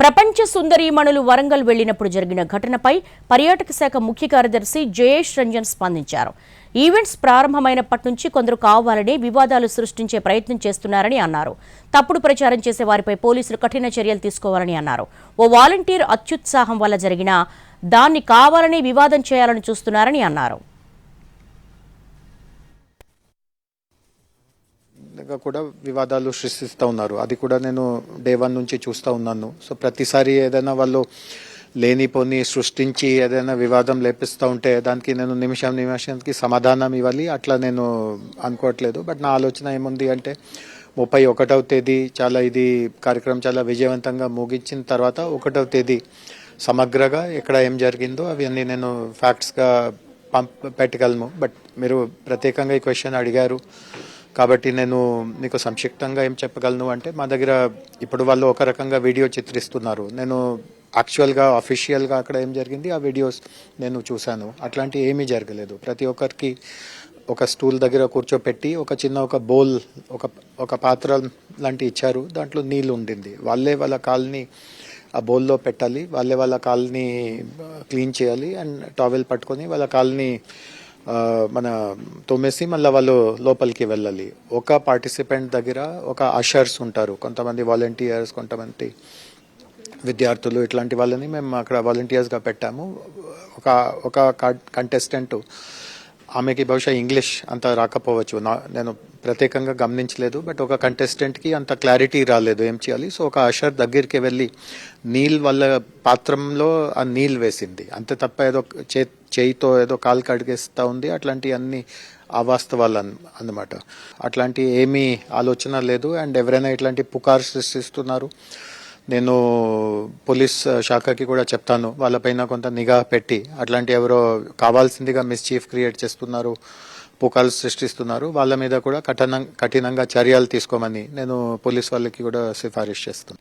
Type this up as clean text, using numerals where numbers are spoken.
ప్రపంచ సుందరీమణులు వరంగల్ వెళ్లినప్పుడు జరిగిన ఘటనపై పర్యాటక శాఖ ముఖ్య కార్యదర్శి జయేష్ రంజన్ స్పందించారు. ఈవెంట్స్ ప్రారంభమైనప్పటి నుంచి కొందరు కావాలని వివాదాలు సృష్టించే ప్రయత్నం చేస్తున్నారని అన్నారు. తప్పుడు ప్రచారం చేసే వారిపై పోలీసులు కఠిన చర్యలు తీసుకోవాలని అన్నారు. ఓ వాలంటీర్ అత్యుత్సాహం వల్ల జరిగిన దాన్ని కావాలని వివాదం చేయాలని చూస్తున్నారని అన్నారు. కూడా వివాదాలు సృష్టిస్తూ ఉన్నారు. అది కూడా నేను డే 1 నుంచి చూస్తూ ఉన్నాను. సో ప్రతిసారి ఏదైనా వాళ్ళు లేనిపోని సృష్టించి ఏదైనా వివాదం లేపిస్తూ ఉంటే దానికి నేను నిమిషానికి సమాధానం ఇవ్వాలి అట్లా నేను అనుకోవట్లేదు. బట్ నా ఆలోచన ఏముంది అంటే 31వ తేదీ ఇది కార్యక్రమం చాలా విజయవంతంగా ముగించిన తర్వాత 1వ తేదీ సమగ్రగా ఎక్కడ ఏం జరిగిందో అవన్నీ నేను ఫ్యాక్ట్స్గా పెట్టగలను. బట్ మీరు ప్రత్యేకంగా ఈ క్వశ్చన్ అడిగారు కాబట్టి నేను మీకు సంక్షిప్తంగా ఏం చెప్పగలను అంటే మా దగ్గర ఇప్పుడు వాళ్ళు ఒక రకంగా వీడియో చిత్రిస్తున్నారు. నేను యాక్చువల్గా అఫీషియల్గా అక్కడ ఏం జరిగింది ఆ వీడియోస్ నేను చూశాను. అట్లాంటి ఏమీ జరగలేదు. ప్రతి ఒక్కరికి ఒక స్టూల్ దగ్గర కూర్చోపెట్టి ఒక బౌల్ ఒక పాత్ర లాంటి ఇచ్చారు. దాంట్లో నీళ్ళు ఉండింది. వాళ్ళ కాల్ని ఆ బౌల్లో పెట్టాలి, వాళ్ళ కాల్ని క్లీన్ చేయాలి అండ్ టవల్ పట్టుకొని వాళ్ళ కాల్ని మన తోమేసి మళ్ళీ వాళ్ళు లోపలికి వెళ్ళాలి. ఒక పార్టిసిపెంట్ దగ్గర ఒక అషర్స్ ఉంటారు, కొంతమంది వాలంటీర్స్, కొంతమంది విద్యార్థులు, ఇట్లాంటి వాళ్ళని మేము అక్కడ వాలంటీర్స్గా పెట్టాము. ఒక కంటెస్టెంట్ ఆమెకి బహుశా ఇంగ్లీష్ అంత రాకపోవచ్చు, నేను ప్రత్యేకంగా గమనించలేదు. బట్ ఒక కంటెస్టెంట్కి అంత క్లారిటీ రాలేదు ఏం చేయాలి. సో ఒక అషర్ దగ్గరికి వెళ్ళి వాళ్ళ పాత్రంలో ఆ నీళ్ళు వేసింది అంతే తప్ప ఏదో చేయితో ఏదో కాలు కడిగేస్తూ ఉంది. అట్లాంటి అన్ని అవాస్తవాలు అన్నమాట. అట్లాంటి ఏమీ ఆలోచన లేదు. అండ్ ఎవరైనా ఇట్లాంటి పుకారు సృష్టిస్తున్నారు నేను పోలీస్ శాఖకి కూడా చెప్తాను, వాళ్ళపైన కొంత నిఘా పెట్టి అట్లాంటి ఎవరో కావాల్సిందిగా మిస్చీఫ్ క్రియేట్ చేస్తున్నారు, పుకార్లు సృష్టిస్తున్నారు, వాళ్ళ మీద కూడా కఠినంగా చర్యలు తీసుకోమని నేను పోలీస్ వాళ్ళకి కూడా సిఫారిష్ చేస్తాను.